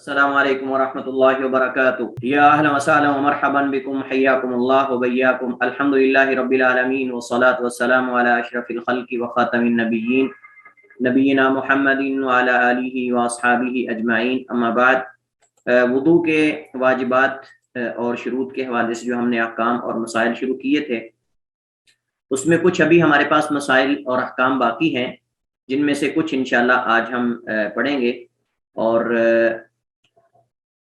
السلام علیکم ورحمۃ اللہ وبرکاتہ یا اہلا وسہلا ومرحبا بکم حیاکم اللہ وبیاکم الحمدللہ رب العالمین والصلاة والسلام علی اشرف الخلق وخاتم النبیین نبینا محمد وعلی آلہ واصحابہ اجمعین اما بعد۔ وضو کے واجبات اور شروط کے حوالے سے جو ہم نے احکام اور مسائل شروع کیے تھے، اس میں کچھ ابھی ہمارے پاس مسائل اور احکام باقی ہیں جن میں سے کچھ انشاءاللہ آج ہم پڑھیں گے۔ اور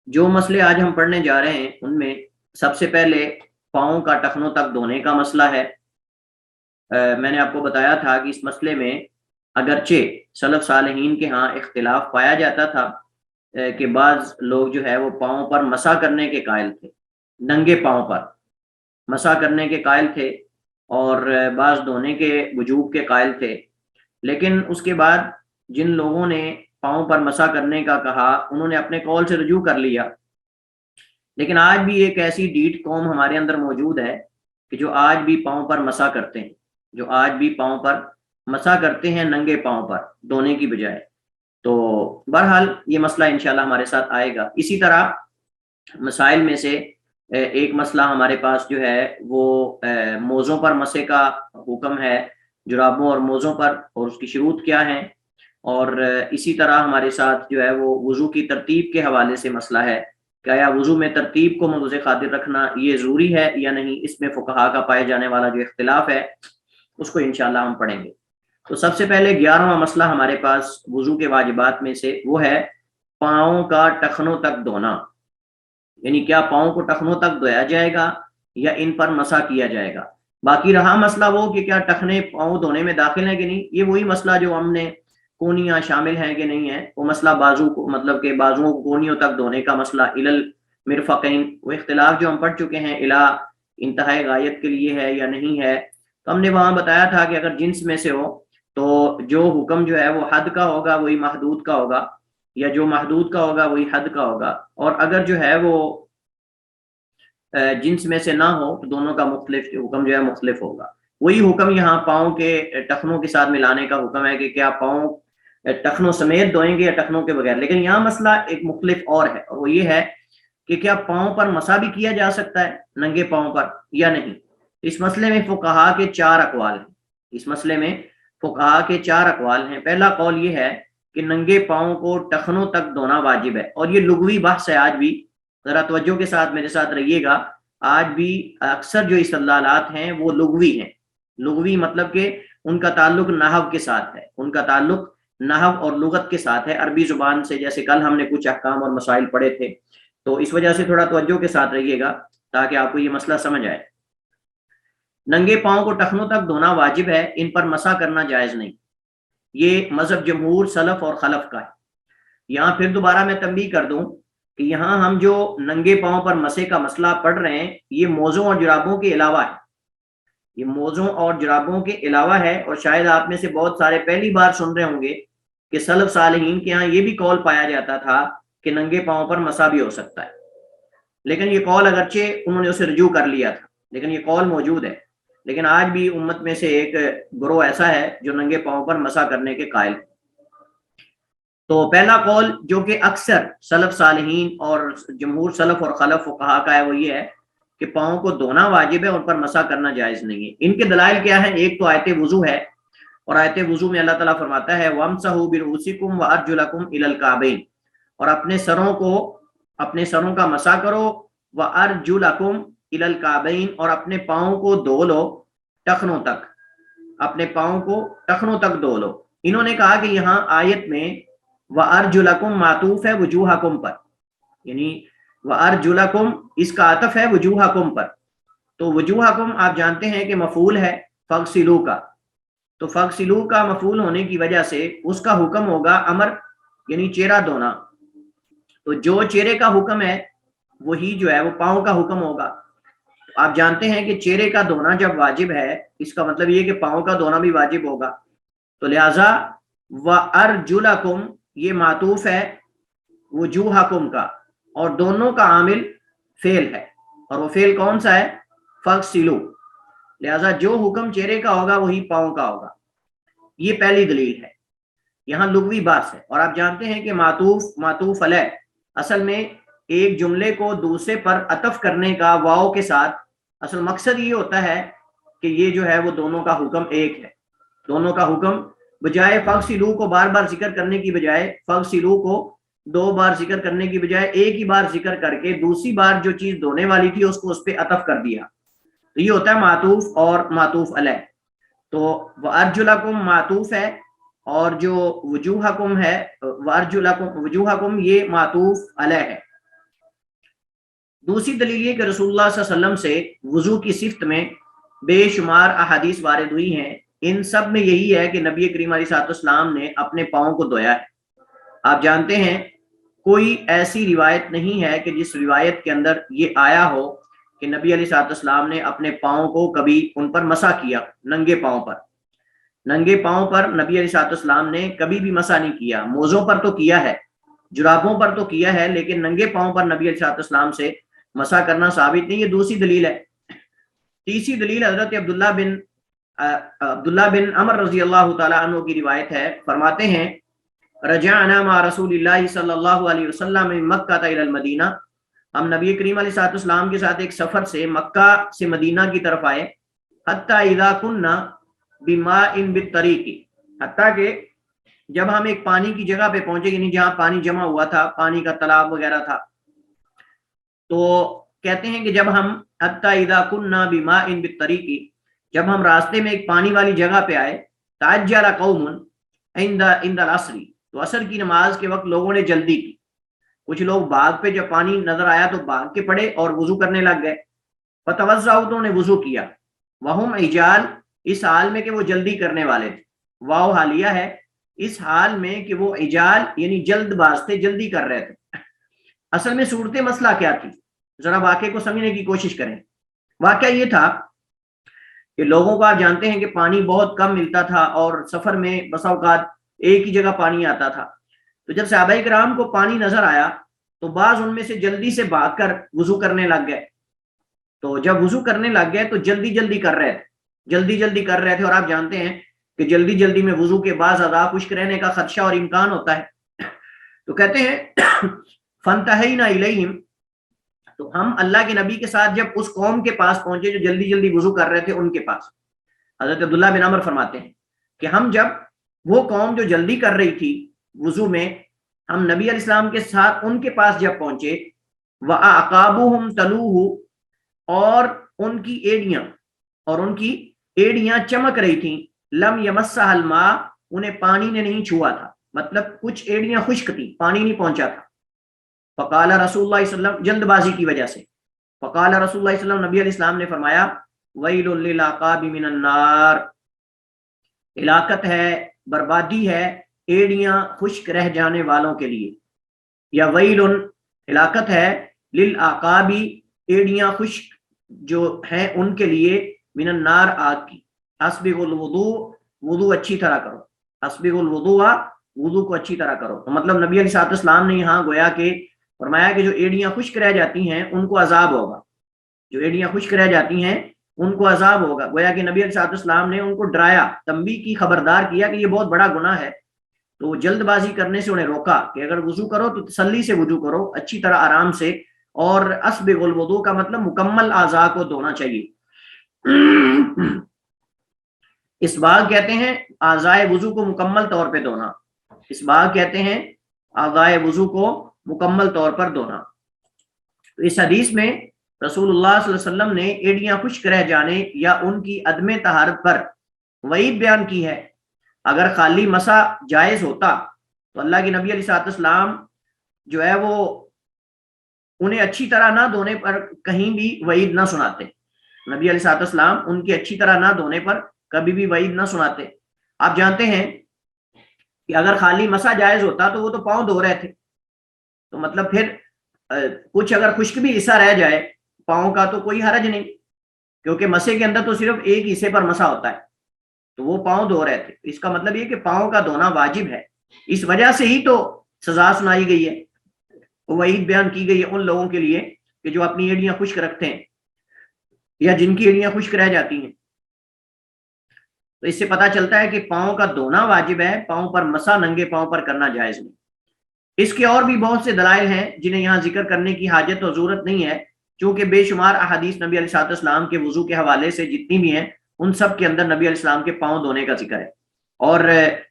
جو مسئلے آج ہم پڑھنے جا رہے ہیں ان میں سب سے پہلے پاؤں کا ٹخنوں تک دھونے کا مسئلہ ہے۔ میں نے آپ کو بتایا تھا کہ اس مسئلے میں اگرچہ سلف صالحین کے ہاں اختلاف پایا جاتا تھا کہ بعض لوگ جو ہے وہ پاؤں پر مسح کرنے کے قائل تھے، ننگے پاؤں پر مسح کرنے کے قائل تھے، اور بعض دھونے کے وجوب کے قائل تھے۔ لیکن اس کے بعد جن لوگوں نے پاؤں پر مسح کرنے کا کہا انہوں نے اپنے قول سے رجوع کر لیا۔ لیکن آج بھی ایک ایسی ڈیٹ قوم ہمارے اندر موجود ہے کہ جو آج بھی پاؤں پر مسح کرتے ہیں، جو آج بھی پاؤں پر مسح کرتے ہیں ننگے پاؤں پر دھونے کی بجائے۔ تو بہرحال یہ مسئلہ انشاءاللہ ہمارے ساتھ آئے گا۔ اسی طرح مسائل میں سے ایک مسئلہ ہمارے پاس جو ہے وہ موزوں پر مسح کا حکم ہے، جرابوں اور موزوں پر، اور اس کی شروط کیا ہیں۔ اور اسی طرح ہمارے ساتھ جو ہے وہ وضو کی ترتیب کے حوالے سے مسئلہ ہے کہ آیا وضو میں ترتیب کو موضع خاطر رکھنا یہ ضروری ہے یا نہیں۔ اس میں فقہا کا پائے جانے والا جو اختلاف ہے اس کو انشاءاللہ ہم پڑھیں گے۔ تو سب سے پہلے 11واں مسئلہ ہمارے پاس وضو کے واجبات میں سے وہ ہے پاؤں کا ٹخنوں تک دھونا، یعنی کیا پاؤں کو ٹخنوں تک دھویا جائے گا یا ان پر مسح کیا جائے گا۔ باقی رہا مسئلہ وہ کہ کیا ٹخنے پاؤں دھونے میں داخل ہیں کہ نہیں، یہ وہی مسئلہ جو ہم نے کونیاں شامل ہیں کہ نہیں ہے، وہ مسئلہ بازو کو مطلب کہ بازوؤں کو کونیوں تک دھونے کا مسئلہ الل مرفقین، وہ اختلاف جو ہم پڑھ چکے ہیں الا انتہائی غایت کے لیے ہے یا نہیں ہے۔ تو ہم نے وہاں بتایا تھا کہ اگر جنس میں سے ہو تو جو حکم جو ہے وہ حد کا ہوگا وہی محدود کا ہوگا، یا جو محدود کا ہوگا وہی حد کا ہوگا، اور اگر جو ہے وہ جنس میں سے نہ ہو تو دونوں کا مختلف حکم جو ہے مختلف ہوگا۔ وہی حکم یہاں پاؤں کے ٹخنوں کے ساتھ ملانے کا حکم ہے کہ کیا پاؤں ٹخنوں سمیت دھوئیں گے یا ٹخنوں کے بغیر۔ لیکن یہاں مسئلہ ایک مختلف اور ہے، اور وہ یہ ہے کہ کیا پاؤں پر مسح بھی کیا جا سکتا ہے ننگے پاؤں پر یا نہیں۔ اس مسئلے میں فقہا کے 4 اقوال ہیں، اس مسئلے میں فقہا کے 4 اقوال ہیں۔ پہلا قول یہ ہے کہ ننگے پاؤں کو ٹخنوں تک دھونا واجب ہے، اور یہ لغوی بحث ہے۔ آج بھی ذرا توجہ کے ساتھ میرے ساتھ رہیے گا، آج بھی اکثر جو استدلالات ہیں وہ لغوی ہیں۔ لغوی مطلب کہ ان کا تعلق نحو کے ساتھ ہے، ان کا تعلق نحو اور لغت کے ساتھ ہے، عربی زبان سے، جیسے کل ہم نے کچھ احکام اور مسائل پڑھے تھے۔ تو اس وجہ سے تھوڑا توجہ کے ساتھ رہیے گا تاکہ آپ کو یہ مسئلہ سمجھ آئے۔ ننگے پاؤں کو ٹخنوں تک دھونا واجب ہے، ان پر مسح کرنا جائز نہیں۔ یہ مذہب جمہور سلف اور خلف کا ہے۔ یہاں پھر دوبارہ میں تنبیہ کر دوں کہ یہاں ہم جو ننگے پاؤں پر مسح کا مسئلہ پڑھ رہے ہیں یہ موزوں اور جرابوں کے علاوہ ہے، یہ موزوں اور جرابوں کے علاوہ ہے۔ اور شاید آپ میں سے بہت سارے پہلی بار سن رہے ہوں گے کہ سلف صالحین کے ہاں یہ بھی قول پایا جاتا تھا کہ ننگے پاؤں پر مسح بھی ہو سکتا ہے۔ لیکن یہ قول اگرچہ انہوں نے اسے رجوع کر لیا تھا، لیکن یہ قول موجود ہے۔ لیکن آج بھی امت میں سے ایک گروہ ایسا ہے جو ننگے پاؤں پر مسح کرنے کے قائل۔ تو پہلا قول جو کہ اکثر سلف صالحین اور جمہور سلف اور خلف فقہا کا ہے وہ یہ ہے کہ پاؤں کو دھونا واجب ہے، ان پر مسح کرنا جائز نہیں ہے۔ ان کے دلائل کیا ہیں؟ ایک تو آیت وضو ہے، اور آیت وضو میں اللہ تعالیٰ فرماتا ہے وَامْسَحُوا بِرُؤُوسِكُمْ وَأَرْجُلَكُمْ إِلَى الْكَعْبَيْنِ، اور اپنے سروں کا مسح کرو، وَأَرْجُلَكُمْ إِلَى الْكَعْبَيْنِ، اور اپنے پاؤں کو دھو لو ٹخنوں تک، اپنے پاؤں کو ٹخنوں تک دھو لو۔ انہوں نے کہا کہ یہاں آیت میں وَأَرْجُلَكُمْ معطوف ہے وجوہکم پر، یعنی وَأَرْجُلَكُمْ اس کا عطف ہے وجوہکم پر۔ تو وجوہکم آپ جانتے ہیں کہ مفعول ہے فغسلوا کا، تو فغسلوا کا مفعول ہونے کی وجہ سے اس کا حکم ہوگا امر، یعنی چہرہ دھونا۔ تو جو چہرے کا حکم ہے وہی جو ہے وہ پاؤں کا حکم ہوگا۔ آپ جانتے ہیں کہ چہرے کا دھونا جب واجب ہے اس کا مطلب یہ کہ پاؤں کا دھونا بھی واجب ہوگا۔ تو لہذا وَأَرْجُلَكُمْ یہ معطوف ہے وجوہکم کا، اور دونوں کا عامل فعل ہے، اور وہ فعل کون سا ہے؟ فغسلوا۔ لہذا جو حکم چہرے کا ہوگا وہی پاؤں کا ہوگا۔ یہ پہلی دلیل ہے۔ یہاں لغوی بات ہے، اور آپ جانتے ہیں کہ معطوف علیہ اصل میں ایک جملے کو دوسرے پر عطف کرنے کا واو کے ساتھ اصل مقصد یہ ہوتا ہے کہ یہ جو ہے وہ دونوں کا حکم ایک ہے. دونوں کا حکم بجائے فغسلوا کو بار بار ذکر کرنے کی بجائے, فغسلوا کو 2 بار ذکر کرنے کی بجائے ایک ہی بار ذکر کر کے دوسری بار جو چیز دھونے والی تھی اس کو اس پہ عطف کر دیا. تو یہ ہوتا ہے معطوف اور معطوف علیہ. تو وارجلکم معطوف ہے, اور جو وجوہکم ہے, وارجلکم وجوہکم یہ معطوف علیہ ہے. دوسری دلیل یہ کہ رسول اللہ صلی اللہ علیہ وسلم سے وضو کی صفت میں بے شمار احادیث وارد ہوئی ہیں. ان سب میں یہی ہے کہ نبی کریم علیہ الصلوۃ والسلام نے اپنے پاؤں کو دھویا ہے. آپ جانتے ہیں کوئی ایسی روایت نہیں ہے کہ جس روایت کے اندر یہ آیا ہو کہ نبی علیہ الصلوۃ والسلام نے اپنے پاؤں کو کبھی ان پر مسح کیا. ننگے پاؤں پر, ننگے پاؤں پر نبی علیہ الصلوۃ والسلام نے کبھی بھی مسح نہیں کیا. موزوں پر تو کیا ہے, جرابوں پر تو کیا ہے, لیکن ننگے پاؤں پر نبی علیہ الصلوۃ والسلام سے مسح کرنا ثابت نہیں. یہ دوسری دلیل ہے. تیسری دلیل حضرت عبداللہ بن عمر رضی اللہ تعالی عنہ کی روایت ہے. فرماتے ہیں رجعنا مع رسول اللہ صلی اللہ علیہ وسلم من مکہ الی المدینہ, ہم نبی کریم علیہ الصلوۃ والسلام کے ساتھ ایک سفر سے مکہ سے مدینہ کی طرف آئے. حتی اذا کنا بماء بالطریق, حتیٰ کہ جب ہم ایک پانی کی جگہ پہ پہنچے, یعنی جہاں پانی جمع ہوا تھا, پانی کا تالاب وغیرہ تھا, تو کہتے ہیں کہ جب ہم حتی اذا کنا بماء بالطریق, جب ہم راستے میں ایک پانی والی جگہ پہ آئے, تعجل قوم عند العصر, تو عصر کی نماز کے وقت لوگوں نے جلدی کی. کچھ لوگ باغ پہ جب پانی نظر آیا تو باغ کے پڑے اور وضو کرنے لگ گئے. فتوضؤ, تو نے وضو کیا. وہم عجال, اس حال میں کہ وہ جلدی کرنے والے تھے. واو حالیہ ہے, اس حال میں کہ وہ عجال یعنی جلد باز تھے, جلدی کر رہے تھے. اصل میں صورت مسئلہ کیا تھی, ذرا واقعے کو سمجھنے کی کوشش کریں. واقعہ یہ تھا کہ لوگوں کو آپ جانتے ہیں کہ پانی بہت کم ملتا تھا اور سفر میں بسا اوقات ایک ہی جگہ پانی آتا تھا. تو جب صحابہ کرام کو پانی نظر آیا تو بعض ان میں سے جلدی سے بھاگ کر وضو کرنے لگ گئے. تو جب وضو کرنے لگ گئے تو جلدی جلدی کر رہے تھے, جلدی جلدی کر رہے تھے. اور آپ جانتے ہیں کہ جلدی جلدی میں وضو کے بعض اعضاء خشک رہنے کا خدشہ اور امکان ہوتا ہے. تو کہتے ہیں فانتہینا الیہم, تو ہم اللہ کے نبی کے ساتھ جب اس قوم کے پاس پہنچے جو جلدی جلدی وضو کر رہے تھے ان کے پاس, حضرت عبداللہ بن عمر فرماتے ہیں کہ ہم جب وہ قوم جو جلدی کر رہی تھی وضو میں, ہم نبی علیہ السلام کے ساتھ ان کے پاس جب پہنچے, وَأَعْقَابُهُمْ تَلُوهُ, اور ان کی ایڑیاں چمک رہی تھیں. لم یمسها الماء, انہیں پانی نے نہیں چھوا تھا, مطلب کچھ ایڑیاں خشک تھیں, پانی نہیں پہنچا تھا. فقال رسول اللہ صلی اللہ علیہ وسلم, جلد بازی کی وجہ سے, فقال رسول اللہ صلی اللہ علیہ وسلم, نبی علیہ السلام نے فرمایا ویل للعقاب من النار, ہلاکت ہے, بربادی ہے ایڑیاں خشک رہ جانے والوں کے لیے. یا ویل, ہلاکت ہے, للعقابی, ایڑیاں خشک جو ہیں ان کے لیے, من النار, آگ کی. اسبغ الوضوء, وضو اچھی طرح کرو. اسبغ الوضوء, وضو کو اچھی طرح کرو. تو مطلب نبی علیہ الصلوۃ والسلام نے یہاں گویا کہ فرمایا کہ جو ایڑیاں خشک رہ جاتی ہیں ان کو عذاب ہوگا, جو ایڑیاں خشک رہ جاتی ہیں ان کو عذاب ہوگا. گویا کہ نبی علیہ الصلوۃ والسلام نے ان کو ڈرایا, تنبیہ کی, خبردار کیا کہ یہ بہت بڑا گناہ ہے. تو جلد بازی کرنے سے انہیں روکا کہ اگر وضو کرو تو تسلی سے وضو کرو, اچھی طرح آرام سے. اور اسبغ الوضوء کا مطلب مکمل اعضاء کو دھونا چاہیے. اسباغ کہتے ہیں اعضائے وضو کو مکمل طور پہ دھونا, اسباغ کہتے ہیں اعضائے وضو کو مکمل طور پر دھونا. تو اس حدیث میں رسول اللہ صلی اللہ علیہ وسلم نے ایڑیاں خشک رہ جانے یا ان کی عدم طہارت پر وعید بیان کی ہے. اگر خالی مسح جائز ہوتا تو اللہ کے نبی علیہ الصلوۃ والسلام جو ہے وہ انہیں اچھی طرح نہ دھونے پر کہیں بھی وعید نہ سناتے. نبی علیہ الصلوۃ والسلام ان کی اچھی طرح نہ دھونے پر کبھی بھی وعید نہ سناتے. آپ جانتے ہیں کہ اگر خالی مسح جائز ہوتا تو وہ تو پاؤں دھو رہے تھے, تو مطلب پھر کچھ اگر خشک بھی حصہ رہ جائے پاؤں کا تو کوئی حرج نہیں, کیونکہ مسح کے اندر تو صرف ایک حصے پر مسح ہوتا ہے, تو وہ پاؤں دھو رہے تھے. اس کا مطلب یہ کہ پاؤں کا دھونا واجب ہے. اس وجہ سے ہی تو سزا سنائی گئی ہے, وعید بیان کی گئی ہے ان لوگوں کے لیے کہ جو اپنی ایڑیاں خشک رکھتے ہیں یا جن کی ایڑیاں خشک رہ جاتی ہیں. تو اس سے پتہ چلتا ہے کہ پاؤں کا دھونا واجب ہے, پاؤں پر مسح ننگے پاؤں پر کرنا جائز نہیں. اس کے اور بھی بہت سے دلائل ہیں جنہیں یہاں ذکر کرنے کی حاجت اور ضرورت نہیں ہے، چونکہ بے شمار احادیث نبی علیہ السلام کے وضو کے حوالے سے جتنی بھی ہیں ان سب کے اندر نبی علیہ السلام کے پاؤں دھونے کا ذکر ہے، اور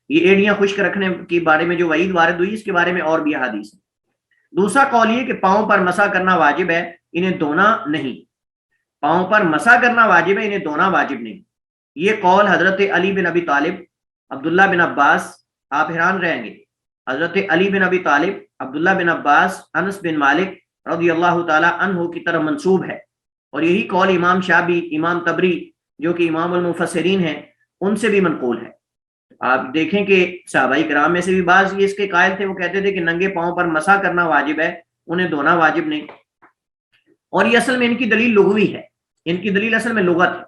یہ ایڑیاں خشک رکھنے کے بارے میں جو وعید وارد ہوئی اس کے بارے میں اور بھی احادیث ہیں۔ دوسرا قول یہ کہ پاؤں پر مسح کرنا واجب ہے، انہیں دھونا نہیں۔ پاؤں پر مسح کرنا واجب ہے، انہیں دھونا واجب نہیں۔ یہ قول حضرت علی بن ابی طالب، عبداللہ بن عباس، آپ حیران رہیں گے، حضرت علی بن ابی طالب، عبداللہ بن عباس، انس بن مالک رضی اللہ تعالی عنہ کی طرف منسوب ہے، اور یہی قول امام شابی، امام تبری جو کہ امام المفسرین ہیں ان سے بھی منقول ہے۔ آپ دیکھیں کہ صحابہ کرام میں سے بھی بعض یہ اس کے قائل تھے، وہ کہتے تھے کہ ننگے پاؤں پر مسح کرنا واجب ہے، انہیں دھونا واجب نہیں، اور یہ اصل میں ان کی دلیل لغوی ہے، ان کی دلیل اصل میں لغت ہے،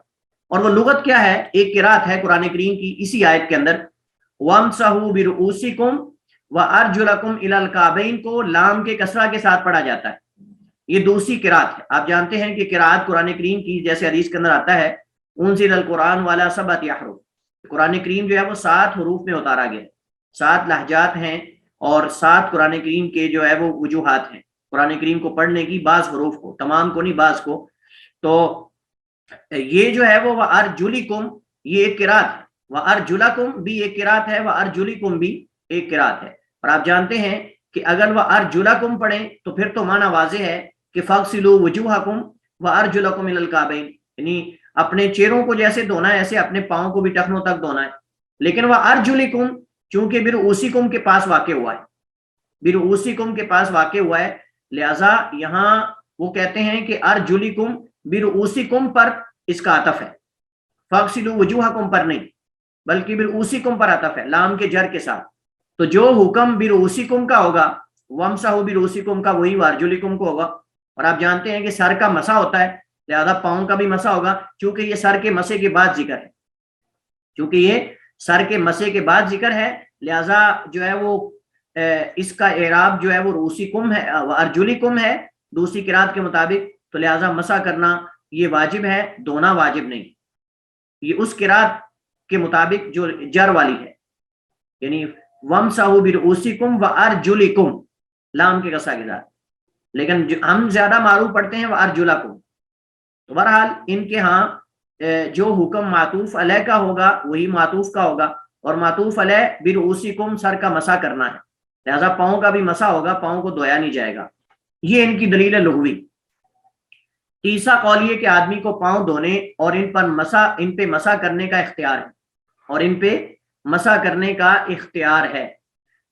اور وہ لغت کیا ہے؟ ایک قرات ہے قرآن کریم کی اسی آیت کے اندر، وَامْسَحُوا بِرُؤُوسِكُمْ وَأَرْجُلَكُمْ إِلَى الْكَعْبَيْنِ کو لام کے کسرہ کے ساتھ پڑھا جاتا ہے، یہ دوسری قرات ہے۔ آپ جانتے ہیں کہ قرات قرآن کریم کی جیسے حدیث کے اندر آتا ہے انزل القرآن والا سبعۃ احرف، قرآن کریم جو ہے وہ 7 حروف میں اتارا گیا ہے، 7 لہجات ہیں اور 7 قرآن کریم کے جو ہے وہ وجوہات ہیں قرآن کریم کو پڑھنے کی، بعض حروف کو، تمام کو نہیں بعض کو۔ تو یہ جو ہے وہ وَأَرْجُلِكُمْ یہ ایک قرات ہے، وَأَرْجُلَكُمْ بھی ایک قرات ہے، وَأَرْجُلِكُمْ بھی ایک قرات ہے، اور آپ جانتے ہیں کہ اگر وَأَرْجُلَكُمْ پڑھیں تو پھر تو معنی واضح ہے کہ فَاغْسِلُوا وُجُوهَكُمْ وَأَرْجُلَكُمْ إِلَى الْكَعْبَيْنِ، یعنی اپنے چہروں کو جیسے دھونا ہے ایسے اپنے پاؤں کو بھی ٹخنوں تک دھونا ہے۔ لیکن وَأَرْجُلِكُمْ چونکہ بِرُؤُوسِكُمْ کے پاس واقع ہوا ہے، بِرُؤُوسِكُمْ کے پاس واقع ہوا ہے، لہذا یہاں وہ کہتے ہیں کہ ارجلکم برؤوسکم پر اس کا عطف ہے، فاغسلوا وجوہکم پر نہیں بلکہ برؤوسکم پر عطف ہے لام کے جر کے ساتھ۔ تو جو حکم برؤوسکم کا ہوگا وامسحوا برؤوسکم کا وہی وارجلکم کو ہوگا، اور آپ جانتے ہیں کہ سر کا مسح ہوتا ہے لہذا پاؤں کا بھی مسح ہوگا، چونکہ یہ سر کے مسح کے بعد ذکر ہے، چونکہ یہ سر کے مسح کے بعد ذکر ہے لہذا جو ہے وہ اس کا اعراب جو ہے وہ رؤوسکم ہے، ارجلکم ہے دوسری قرات کے مطابق، تو لہذا مسح کرنا یہ واجب ہے، دھونا واجب نہیں، یہ اس قرات کے مطابق جو جر والی ہے، یعنی وَامْسَحُوا بِرُؤُوسِكُمْ وَأَرْجُلِكُمْ لام کے کسرہ کے ساتھ، لیکن ہم زیادہ معروف پڑھتے ہیں وَأَرْجُلَكُمْ۔ تو بہرحال ان کے ہاں جو حکم معطوف علیہ کا ہوگا وہی معطوف کا ہوگا، اور معطوف علیہ برؤوسکم سر کا مسح کرنا ہے لہذا پاؤں کا بھی مسح ہوگا، پاؤں کو دھویا نہیں جائے گا، یہ ان کی دلیل ہے لغوی۔ تیسرا قول یہ کہ آدمی کو پاؤں دھونے اور ان پہ مسح کرنے کا اختیار ہے، اور ان پہ مسح کرنے کا اختیار ہے،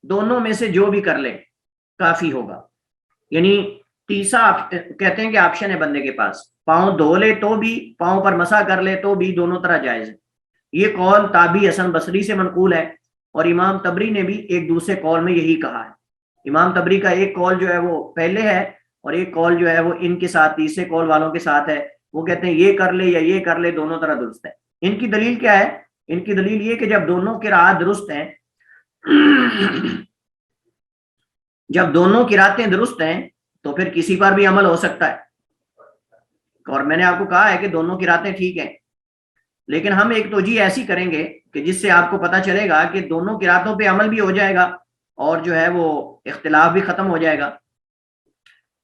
دونوں میں سے جو بھی کر لے کافی ہوگا، یعنی تیسرا کہتے ہیں کہ آپشن ہے بندے کے پاس، پاؤں دھو لے تو بھی، پاؤں پر مسح کر لے تو بھی، دونوں طرح جائز ہے۔ یہ قول تابعی حسن بصری سے منقول ہے، اور امام تبری نے بھی ایک دوسرے قول میں یہی کہا ہے۔ امام تبری کا ایک قول جو ہے وہ پہلے ہے اور ایک قول جو ہے وہ ان کے ساتھ تیسرے قول والوں کے ساتھ ہے، وہ کہتے ہیں یہ کر لے یا یہ کر لے دونوں طرح درست ہے۔ ان کی دلیل کیا ہے؟ ان کی دلیل یہ کہ جب دونوں قرات درست ہیں جب دونوں قراتیں درست ہیں تو پھر کسی پر بھی عمل ہو سکتا ہے، اور میں نے آپ کو کہا ہے کہ دونوں قراتیں ٹھیک ہیں، لیکن ہم ایک توجیہ ایسی کریں گے کہ جس سے آپ کو پتہ چلے گا کہ دونوں قراتوں پہ عمل بھی ہو جائے گا اور جو ہے وہ اختلاف بھی ختم ہو جائے گا۔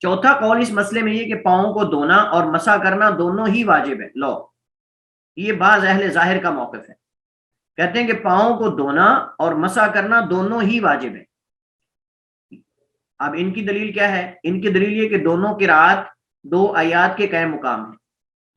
چوتھا قول اس مسئلے میں یہ کہ پاؤں کو دھونا اور مسح کرنا دونوں ہی واجب ہے، لو یہ بعض اہل ظاہر کا موقف ہے، کہتے ہیں کہ پاؤں کو دھونا اور مسح کرنا دونوں ہی واجب ہے۔ اب ان کی دلیل کیا ہے؟ ان کی دلیل یہ کہ دونوں قرات 2 آیات کے قائم مقام ہیں،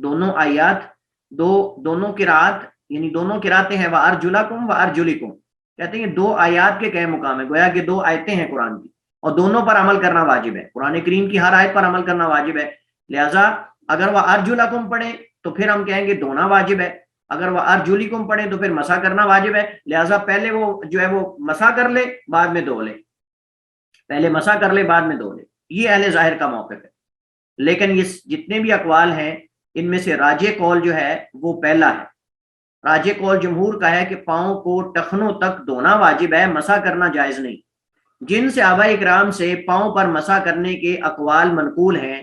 دونوں آیات دونوں قرات یعنی دونوں قراتیں ہیں وَأَرْجُلَكُمْ وَأَرْجُلِكُمْ، کہتے ہیں 2 آیات کے قائم مقام ہے، گویا کہ 2 آیتیں ہیں قرآن کی اور دونوں پر عمل کرنا واجب ہے، قرآن کریم کی ہر آیت پر عمل کرنا واجب ہے، لہٰذا اگر وَأَرْجُلَكُمْ پڑھیں تو پھر ہم کہیں گے دھونا واجب ہے، اگر وَأَرْجُلِكُمْ پڑھیں تو پھر مسح کرنا واجب ہے، لہٰذا پہلے وہ جو ہے وہ مسح کر لے بعد میں دھو لے، پہلے مسح کر لے بعد میں دھو لے، یہ اہل ظاہر کا موقف ہے۔ لیکن یہ جتنے بھی اقوال ہیں ان میں سے راجح قول جو ہے وہ پہلا ہے، راجح قول جمہور کا ہے کہ پاؤں کو ٹخنوں تک دھونا واجب ہے، مسح کرنا جائز نہیں۔ جن صحابہ اکرام سے پاؤں پر مسح کرنے کے اقوال منقول ہیں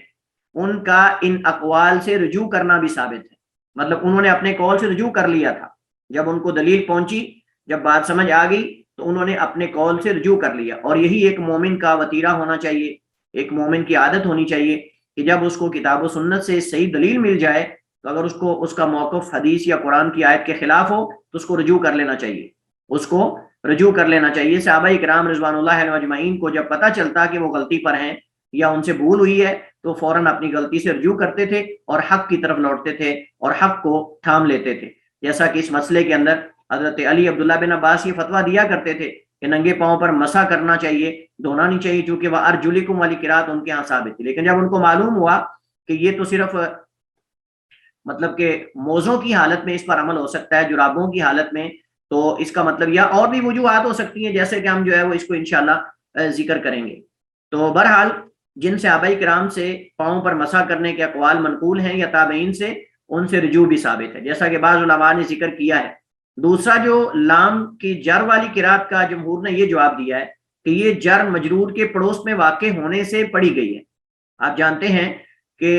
ان کا ان اقوال سے رجوع کرنا بھی ثابت ہے، مطلب انہوں نے اپنے قول سے رجوع کر لیا تھا، جب ان کو دلیل پہنچی، جب بات سمجھ آ گئی تو انہوں نے اپنے قول سے رجوع کر لیا. اور یہی ایک مومن کا وتیرہ ہونا چاہیے, ایک مومن کی عادت ہونی چاہیے کہ جب اس کو کتاب و سنت سے صحیح دلیل مل جائے تو اگر اس کا موقف حدیث یا قرآن کی آیت کے خلاف ہو تو اس کو رجوع کر لینا چاہیے, اس کو رجوع کر لینا چاہیے. صحابہ کرام رضوان اللہ علیہم اجمعین کو جب پتہ چلتا کہ وہ غلطی پر ہیں یا ان سے بھول ہوئی ہے تو فوراً اپنی غلطی سے رجوع کرتے تھے اور حق کی طرف لوٹتے تھے اور حق کو تھام لیتے تھے. جیسا کہ اس مسئلے کے اندر حضرت علی عبداللہ بن عباس یہ فتویٰ دیا کرتے تھے کہ ننگے پاؤں پر مسح کرنا چاہیے, دھونا نہیں چاہیے, چونکہ وہ ارجلکم والی قرات ان کے ہاں ثابت تھی. لیکن جب ان کو معلوم ہوا کہ یہ تو صرف مطلب کہ موزوں کی حالت میں اس پر عمل ہو سکتا ہے, جرابوں کی حالت میں, تو اس کا مطلب یا اور بھی وجوہات ہو سکتی ہیں جیسے کہ ہم جو ہے وہ اس کو انشاءاللہ ذکر کریں گے. تو بہرحال جن صحابہ کرام سے پاؤں پر مسح کرنے کے اقوال منقول ہیں یا تابعین سے, ان سے رجوع بھی ثابت ہے جیسا کہ بعض علماء نے ذکر کیا ہے. دوسرا جو لام کی جر والی قرات کا جمہور نے یہ جواب دیا ہے کہ یہ جر مجرور کے پڑوس میں واقع ہونے سے پڑھی گئی ہے. آپ جانتے ہیں کہ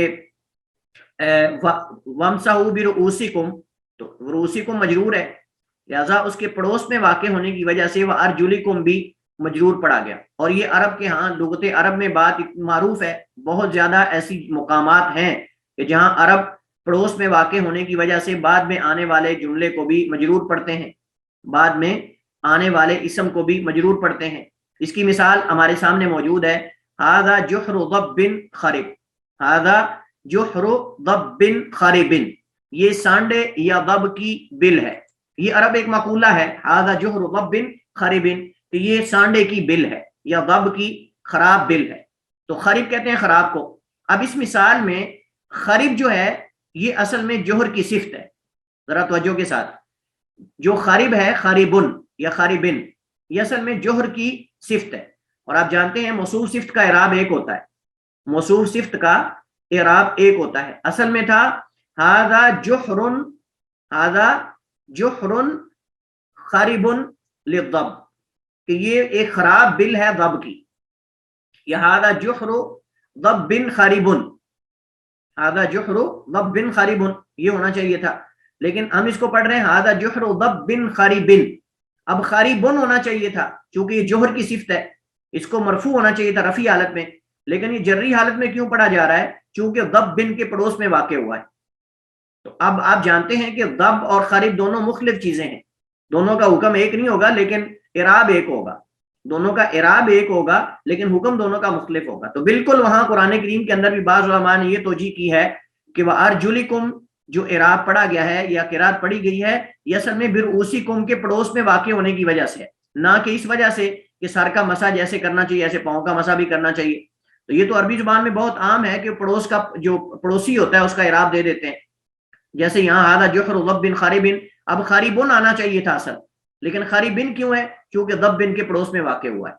وَامْسَحُوا بِرُؤُوسِكُمْ, تو رؤوسکم مجرور ہے, لہذا اس کے پڑوس میں واقع ہونے کی وجہ سے وَأَرْجُلِكُمْ بھی مجرور پڑا گیا. اور یہ عرب کے ہاں لغت عرب میں بات معروف ہے, بہت زیادہ ایسی مقامات ہیں کہ جہاں عرب پڑوس میں واقع ہونے کی وجہ سے بعد میں آنے والے جملے کو بھی مجرور پڑھتے ہیں, بعد میں آنے والے اسم کو بھی مجرور پڑھتے ہیں. اس کی مثال ہمارے سامنے موجود ہے, ھذا جحر ضب خرب, ھذا جحر ضب خرب, یہ سانڈے یا ضب کی بل ہے. یہ عرب ایک مقولہ ہے, ھذا جحر ضب خرب, کہ یہ سانڈے کی بل ہے یا ضب کی خراب بل ہے. تو خرب کہتے ہیں خراب کو. اب اس مثال میں خرب جو ہے یہ اصل میں جوہر کی صفت ہے, ذرا توجہ کے ساتھ. جو خرب ہے خریبن یا خریبن, یہ اصل میں جوہر کی صفت ہے. اور آپ جانتے ہیں موصوف صفت کا اعراب ایک ہوتا ہے, موصوف صفت کا اعراب ایک ہوتا ہے. اصل میں تھا ھذا جحر, ھذا جحر خریب للضب, کہ یہ ایک خراب بل ہے ضب کی, یا ھذا جحر ضب خریب, ھذا جحر ضب خریب, یہ ہونا چاہیے تھا. لیکن ہم اس کو پڑھ رہے ہیں ھذا جحر ضب خریب. اب خریبن ہونا چاہیے تھا چونکہ یہ جوہر کی صفت ہے, اس کو مرفوع ہونا چاہیے تھا رفیع حالت میں, لیکن یہ جری حالت میں کیوں پڑھا جا رہا ہے؟ چونکہ ضب بن کے پڑوس میں واقع ہوا ہے. تو اب آپ جانتے ہیں کہ ضب اور خریب دونوں مختلف چیزیں ہیں, دونوں کا حکم ایک نہیں ہوگا لیکن اعراب ایک ہوگا, دونوں کا اعراب ایک ہوگا لیکن حکم دونوں کا مختلف ہوگا. تو بالکل وہاں قرآن کریم کے اندر بھی بعض علماء نے یہ توجیہ کی ہے کہ وَأَرْجُلِكُمْ جو اعراب پڑھا گیا ہے یا قرات پڑھی گئی ہے یہ اصل میں بِرُؤُوسِكُمْ کے پڑوس میں واقع ہونے کی وجہ سے, نہ کہ اس وجہ سے کہ سر کا مسح جیسے کرنا چاہیے ایسے پاؤں کا مسح بھی کرنا چاہیے. تو یہ تو عربی زبان میں بہت عام ہے کہ پڑوس کا جو پڑوسی ہوتا ہے اس کا اعراب دے دیتے ہیں, جیسے یہاں ھذا جحر ضب خریب. اب خریبن آنا چاہیے تھا اصل, لیکن خریبن کیوں ہے؟ چونکہ ضب بن کے پڑوس میں واقع ہوا ہے.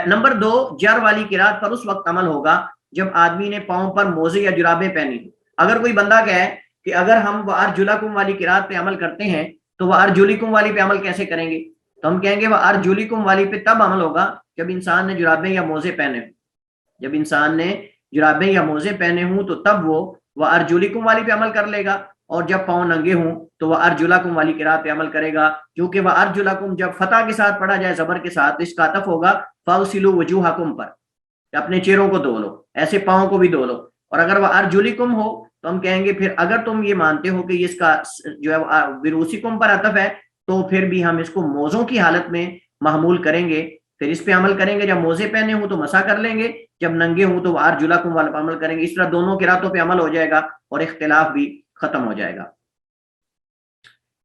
نمبر 2, جر والی قرات پر اس وقت عمل ہوگا جب آدمی نے پاؤں پر موزے یا جرابیں پہنی ہوں. اگر کوئی بندہ کہے کہ اگر ہم وَأَرْجُلَكُمْ والی قرات پہ عمل کرتے ہیں تو وَأَرْجُلِكُمْ والی پہ عمل کیسے کریں گے؟ تو ہم کہیں گے وَأَرْجُلِكُمْ والی پہ تب عمل ہوگا جب انسان نے جرابیں یا موزے پہنے ہوں, جب انسان نے جرابیں یا موزے پہنے ہوں تو تب وہ وَأَرْجُلِكُمْ والی پہ عمل کر لے گا, اور جب پاؤں ننگے ہوں تو وَأَرْجُلَكُمْ والی قرات پہ عمل کرے گا. کیونکہ وَأَرْجُلَكُمْ جب فتح کے ساتھ پڑھا جائے زبر کے ساتھ اس کا عطف ہوگا فَاغْسِلُوا وُجُوهَكُمْ پر, اپنے چہروں کو دھو لو, ایسے پاؤں کو بھی دھو لو. اور اگر وَأَرْجُلِكُمْ ہو تو ہم کہیں گے پھر اگر تم یہ مانتے ہو کہ اس کا جو ہے بِرُؤُوسِكُمْ پر عطف ہے تو پھر بھی ہم اس کو موزوں کی حالت میں محمول کریں گے, پھر اس پہ عمل کریں گے. جب موزے پہنے ہوں تو مسح کر لیں گے, جب ننگے ہوں تو وَأَرْجُلَكُمْ والا پہ عمل کریں گے. اس طرح دونوں قراتوں پہ عمل ہو جائے گا اور اختلاف بھی ختم ہو جائے گا.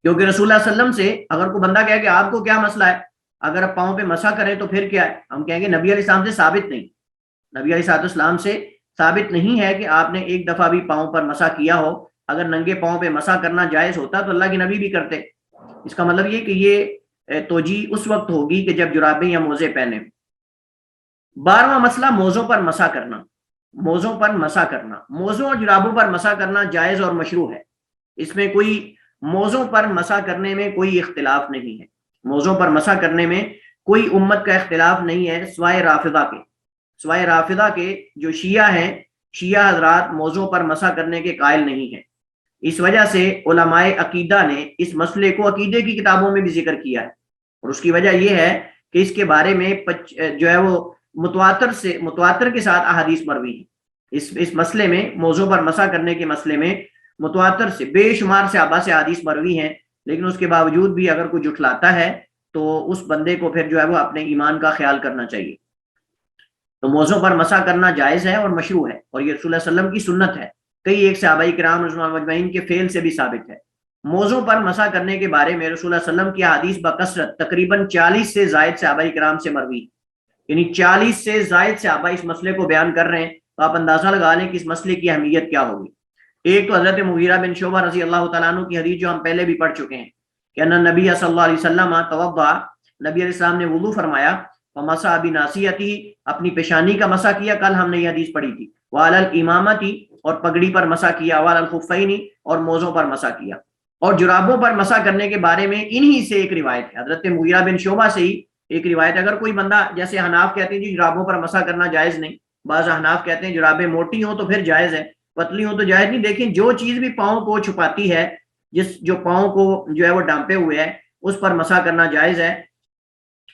کیونکہ رسول اللہ صلی اللہ علیہ وسلم سے اگر کوئی بندہ کہے کہ آپ کو کیا مسئلہ ہے, اگر آپ پاؤں پہ مسح کریں تو پھر کیا ہے, ہم کہیں گے نبی علیہ السلام سے ثابت نہیں, نبی علیہ السلام سے ثابت نہیں ہے کہ آپ نے ایک دفعہ بھی پاؤں پر مسح کیا ہو. اگر ننگے پاؤں پہ مسح کرنا جائز ہوتا تو اللہ کے نبی بھی کرتے. اس کا مطلب یہ کہ یہ توجیہ اس وقت ہوگی کہ جب جرابیں یا موزے پہنے. 12واں مسئلہ موزوں پر مسح کرنا, موزوں پر مسح کرنا, موزوں اور جرابوں پر مسح کرنا جائز اور مشروع ہے. اس میں کوئی موزوں پر مسح کرنے میں کوئی اختلاف نہیں ہے, موزوں پر مسح کرنے میں کوئی امت کا اختلاف نہیں ہے سوائے رافضہ کے. سوائے رافضہ کے جو شیعہ ہیں, شیعہ حضرات موزوں پر مسح کرنے کے قائل نہیں ہیں. اس وجہ سے علماء عقیدہ نے اس مسئلے کو عقیدے کی کتابوں میں بھی ذکر کیا ہے. اور اس کی وجہ یہ ہے کہ اس کے بارے میں جو ہے وہ متواتر کے ساتھ احادیث مروی ہیں اس مسئلے میں، موضوع پر مسح کرنے کے مسئلے میں متواتر سے بے شمار صحابہ سے احادیث مروی ہیں، لیکن اس کے باوجود بھی اگر کوئی جھٹلاتا ہے تو اس بندے کو پھر جو ہے وہ اپنے ایمان کا خیال کرنا چاہیے۔ تو موضوع پر مسح کرنا جائز ہے اور مشروع ہے، اور یہ رسول اللہ علیہ وسلم کی سنت ہے، کئی ایک صحابہ کرام رضوان اللہ مجمعین کے فعل سے بھی ثابت ہے۔ موضوع پر مسح کرنے کے بارے میں رسول اللہ علیہ وسلم کی حدیث بکثرت تقریباً 40 سے زائد صحابہ کرام سے مروی، یعنی 40 سے زائد صحابہ اس مسئلے کو بیان کر رہے ہیں، تو آپ اندازہ لگا لیں کہ اس مسئلے کی اہمیت کیا ہوگی۔ ایک تو حضرت مغیرہ بن شعبہ رضی اللہ تعالیٰ عنہ کی حدیث جو ہم پہلے بھی پڑھ چکے ہیں کہ ان نبی صلی اللہ علیہ وسلم توضا، نبی علیہ السلام نے وضو فرمایا، ومسح بناصیتہ، اپنی پیشانی کا مسح کیا، کل ہم نے یہ حدیث پڑھی تھی، وعلی الامامۃ، اور پگڑی پر مسح کیا، وعلی الخفین، اور موزوں پر مسح کیا۔ اور جرابوں پر مسح کرنے کے بارے میں انہی سے ایک روایت ہے، حضرت مغیرہ بن شعبہ سے ہی ایک روایت۔ اگر کوئی بندہ، جیسے حناف کہتے ہیں جی جرابوں پر مسح کرنا جائز نہیں، بعض حناف کہتے ہیں جرابیں موٹی ہوں تو پھر جائز ہے، پتلی ہوں تو جائز نہیں۔ دیکھیں جو چیز بھی پاؤں کو چھپاتی ہے، جو پاؤں کو جو ہے وہ ڈانپے ہوئے ہے، اس پر مسح کرنا جائز ہے،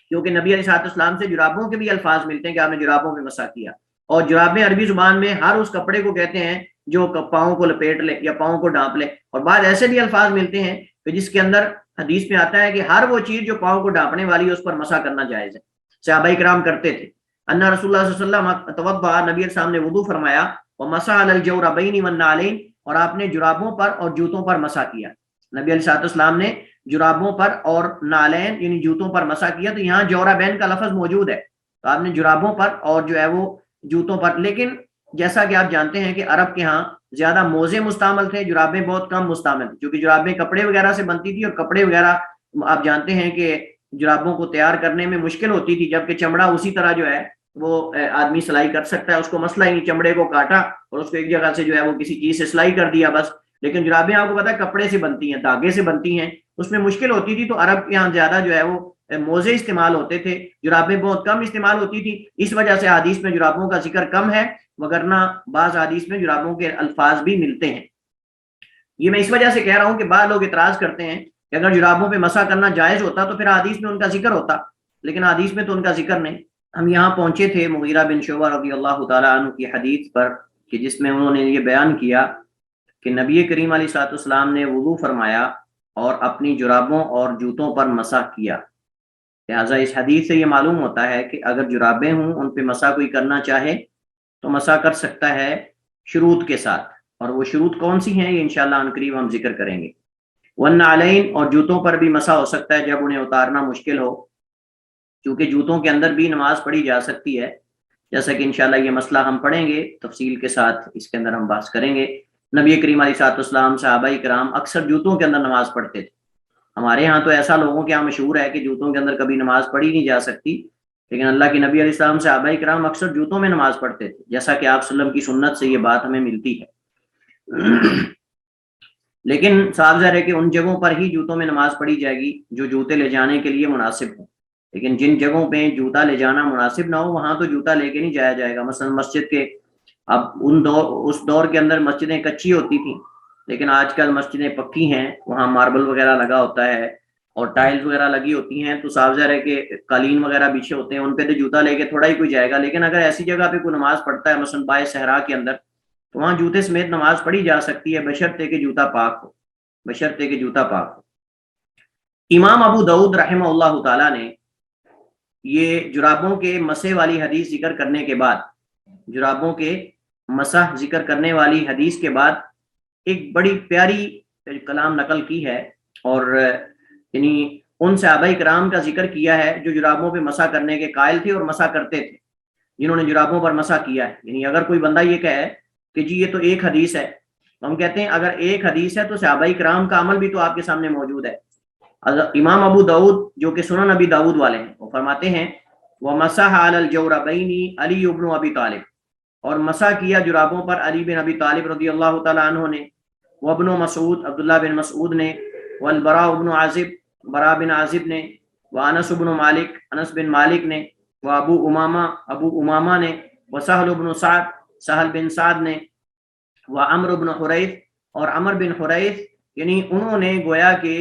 کیونکہ نبی علیہ السلام سے جرابوں کے بھی الفاظ ملتے ہیں کہ آپ نے جرابوں پہ مسح کیا۔ اور جرابیں عربی زبان میں ہر اس کپڑے کو کہتے ہیں جو پاؤں کو لپیٹ لے یا پاؤں کو ڈانپ لے، اور بعض ایسے بھی الفاظ ملتے ہیں کہ جس کے اندر حدیث میں آتا ہے کہ ہر وہ چیز جو پاؤں کو ڈانپنے والی ہے اس پر مسح کرنا جائز ہے۔ صحابہ کرام کرتے تھے۔ ان رسول اللہ صلی اللہ علیہ وسلم توضا، نبی علیہ السلام نے وضو فرمایا، ومسح علی الجوربین والنعلین، اور آپ نے جرابوں پر اور جوتوں پر مسح کیا۔ نبی علیہ السلام نے جرابوں پر اور نالین یعنی جوتوں پر مسح کیا، تو یہاں جوربین کا لفظ موجود ہے، تو آپ نے جرابوں پر اور جو ہے وہ جوتوں پر۔ لیکن جیسا کہ آپ جانتے ہیں کہ عرب کے ہاں زیادہ موزے مستعمل تھے، جرابیں بہت کم مستعمل تھیں، کیونکہ جرابیں کپڑے وغیرہ سے بنتی تھی، اور کپڑے وغیرہ آپ جانتے ہیں کہ جرابوں کو تیار کرنے میں مشکل ہوتی تھی، جبکہ چمڑا اسی طرح جو ہے وہ آدمی سلائی کر سکتا ہے، اس کو مسئلہ ہی نہیں، چمڑے کو کاٹا اور اس کو ایک جگہ سے جو ہے وہ کسی چیز سے سلائی کر دیا بس۔ لیکن جرابیں آپ کو پتا ہے کپڑے سے بنتی ہیں، دھاگے سے بنتی ہیں، اس میں مشکل ہوتی تھی، تو عرب کے یہاں زیادہ جو ہے وہ موزے استعمال ہوتے تھے، جرابیں بہت کم استعمال ہوتی تھی، اس وجہ سے حدیث میں جرابوں کا ذکر کم ہے، وگرنہ بعض حدیث میں جرابوں کے الفاظ بھی ملتے ہیں۔ یہ میں اس وجہ سے کہہ رہا ہوں کہ بعض لوگ اعتراض کرتے ہیں کہ اگر جرابوں پہ مسح کرنا جائز ہوتا تو پھر حدیث میں ان کا ذکر ہوتا، لیکن حدیث میں تو ان کا ذکر نہیں۔ ہم یہاں پہنچے تھے مغیرہ بن شعبہ رضی اللہ تعالیٰ عنہ کی حدیث پر، کہ جس میں انہوں نے یہ بیان کیا کہ نبی کریم علیہ السلام نے وضو فرمایا اور اپنی جرابوں اور جوتوں پر مسح کیا۔ لہٰذا اس حدیث سے یہ معلوم ہوتا ہے کہ اگر جرابیں ہوں ان پہ مسح کوئی کرنا چاہے تو مسح کر سکتا ہے شروط کے ساتھ، اور وہ شروط کون سی ہیں یہ انشاءاللہ عنقریب ہم ذکر کریں گے۔ والنعلین، اور جوتوں پر بھی مسح ہو سکتا ہے جب انہیں اتارنا مشکل ہو، کیونکہ جوتوں کے اندر بھی نماز پڑھی جا سکتی ہے، جیسا کہ انشاءاللہ یہ مسئلہ ہم پڑھیں گے تفصیل کے ساتھ، اس کے اندر ہم بحث کریں گے۔ نبی کریم علیہ السلام، صحابہ کرام اکثر جوتوں کے اندر نماز پڑھتے تھے۔ ہمارے ہاں تو ایسا لوگوں کے یہاں مشہور ہے کہ جوتوں کے اندر کبھی نماز پڑھی نہیں جا سکتی، لیکن اللہ کے نبی علیہ السلام صحابہ کرام اکثر جوتوں میں نماز پڑھتے تھے، جیسا کہ آپ صلی اللہ علیہ وسلم کی سنت سے یہ بات ہمیں ملتی ہے۔ لیکن صاف ظاہر ہے کہ ان جگہوں پر ہی جوتوں میں نماز پڑھی جائے گی جو جوتے لے جانے کے لیے مناسب ہوں، لیکن جن جگہوں پہ جوتا لے جانا مناسب نہ ہو وہاں تو جوتا لے کے نہیں جایا جائے گا۔ مثلا مسجد کے، اب اس دور کے اندر مسجدیں کچی ہوتی تھیں، لیکن آج کل مسجدیں پکی ہیں، وہاں ماربل وغیرہ لگا ہوتا ہے اور ٹائلز وغیرہ لگی ہوتی ہیں، تو صاف ظاہر ہے کہ قالین وغیرہ بچھے ہوتے ہیں، ان پہ تو جوتا لے کے تھوڑا ہی کوئی جائے گا۔ لیکن اگر ایسی جگہ پہ کوئی نماز پڑھتا ہے مثلا بائے صحرا کے اندر، تو وہاں جوتے سمیت نماز پڑھی جا سکتی ہے، بشرطے کہ جوتا پاک ہو، بشرطے کہ جوتا پاک ہو۔ امام ابو داؤد رحمہ اللہ تعالیٰ نے یہ جرابوں کے مسح والی حدیث ذکر کرنے کے بعد، جرابوں کے مسح ذکر کرنے والی حدیث کے بعد ایک بڑی پیاری کلام نقل کی ہے، اور یعنی ان صحابہ کرام کا ذکر کیا ہے جو جرابوں پہ مسح کرنے کے قائل تھے اور مسح کرتے تھے، جنہوں نے جرابوں پر مسح کیا ہے۔ یعنی اگر کوئی بندہ یہ کہے کہ جی یہ تو ایک حدیث ہے، تو ہم کہتے ہیں اگر ایک حدیث ہے تو صحابہ کرام کا عمل بھی تو آپ کے سامنے موجود ہے۔ امام ابو داؤد جو کہ سنن ابی داؤد والے ہیں، وہ فرماتے ہیں وَمَسَحَ عَلَى الْجَوْرَبَيْنِ علی ابن ابی طالب، اور مسح کیا جرابوں پر علی بن ابی طالب رضی اللہ تعالیٰ عنہ نے، وابن مسعود، عبداللہ بن مسعود نے، والبراء بن عازب، براء بن عازب نے، وانس بن مالک، انس بن مالک نے، وابو امامہ، ابو امامہ نے، وسہل بن سعد، سہل بن سعد نے، وعمر بن حریث، اور عمر بن حریث، یعنی انہوں نے گویا کہ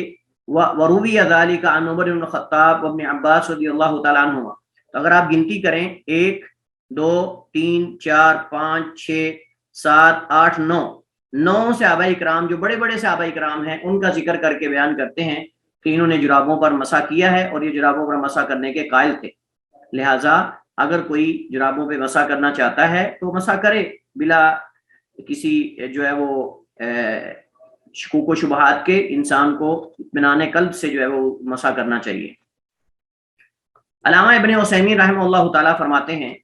وروی ذالک عن عمر بن الخطاب وابن عباس رضی اللہ تعالیٰ عنہما. تو اگر آپ گنتی کریں 1 2 3 4 5 6 7 8 9 صحابہ اکرام جو بڑے بڑے صحابہ اکرام ہیں ان کا ذکر کر کے بیان کرتے ہیں کہ انہوں نے جرابوں پر مسح کیا ہے اور یہ جرابوں پر مسح کرنے کے قائل تھے. لہٰذا اگر کوئی جرابوں پہ مسح کرنا چاہتا ہے تو مسح کرے بلا کسی جو ہے وہ شکوک و شبہات کے. انسان کو اطمینان قلب سے جو ہے وہ مسح کرنا چاہیے. علامہ ابن عثیمین رحمہ اللہ تعالیٰ فرماتے ہیں